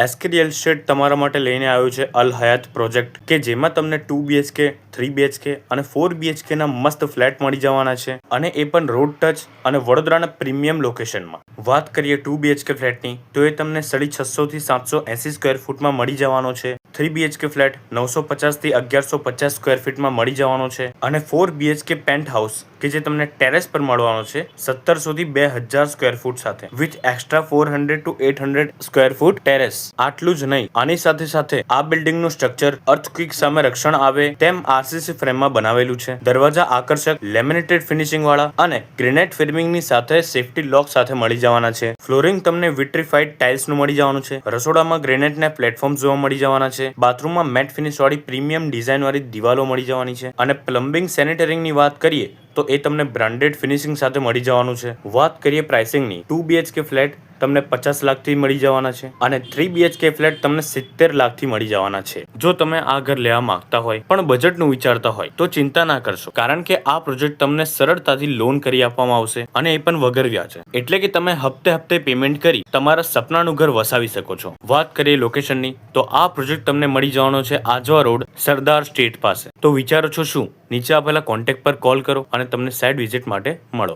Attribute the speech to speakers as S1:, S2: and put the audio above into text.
S1: SK real estate તમારા માટે લઈને આવ્યું છે અલ હયાત પ્રોજેક્ટ કે જેમાં તમને 2 BHK 3 BHK અને 4 BHK ના મસ્ત ફ્લેટ મળી જવાના છે અને એ પણ રોડ ટચ અને વડોદરાના પ્રીમિયમ લોકેશનમાં. વાત કરીએ 2 BHK ફ્લેટની તો એ તમને 650 થી 780 સ્ક્વેર ફૂટમાં મળી જવાનો છે. 3 BHK ફ્લેટ 950 થી 1150 સ્ક્વેર ફીટમાં મળી જવાનો છે અને 4 BHK પેન્ટ હાઉસ કે જે તમને ટેરેસ પર મળવાનો છે 1700 થી 2000 સ્ક્વેર ફૂટ સાથે with extra 400 to 800 square foot terrace. આટલું જ નહીં, આની સાથે સાથે આ બિલ્ડિંગનું સ્ટ્રક્ચર અર્થક્વિક સામે રક્ષણ આવે તેમ RCC ફ્રેમમાં બનાવેલું છે. દરવાજા આકર્ષક લેમિનેટેડ ફિનિશિંગ વાળા અને ગ્રેનાઇટ ફિનિશિંગની સાથે સેફ્ટી લોક સાથે મળી જવાના છે. ફ્લોરિંગ તમને વિટ્રીફાઈડ ટાઇલ્સ નું મળી જવાનું છે. રસોડામાં ગ્રેનાઇટના પ્લેટફોર્મ જોવા મળી જવાના છે. બાથરૂમમાં મેટ ફિનિશ વાળી પ્રીમિયમ ડિઝાઇન વાળી દિવાલો મળી જવાની છે અને પ્લમ્બિંગ સેનિટરિંગની વાત કરીએ તો એ તમને બ્રાન્ડેડ ફિનિશિંગ સાથે મળી જવાનું છે. વાત કરીએ પ્રાઇસિંગની, 2 BHK ફ્લેટ તમને 50 લાખથી મળી જવાના છે અને 3 BHK ફ્લેટ તમને 70 લાખથી મળી જવાના છે. જો તમે આ ઘર લેવા માંગતા હોય પણ બજેટનું વિચારતા હોય તો ચિંતા ના કરશો, કારણ કે આ પ્રોજેક્ટ તમને સરળતાથી લોન કરી આપવામાં આવશે અને એ પણ વગર વ્યાજે. એટલે કે તમે હપ્તે હપ્તે પેમેન્ટ કરી તમારા સપનાનું ઘર વસાવી શકો છો. વાત કરીએ લોકેશનની તો આ પ્રોજેક્ટ તમને મળી જવાનો છે આજવા રોડ, સરદાર સ્ટ્રીટ પાસે. તો વિચારો છો શું? નીચે આપેલા કોન્ટેક્ટ પર કોલ કરો અને તમને સાઇટ વિઝિટ માટે મળો.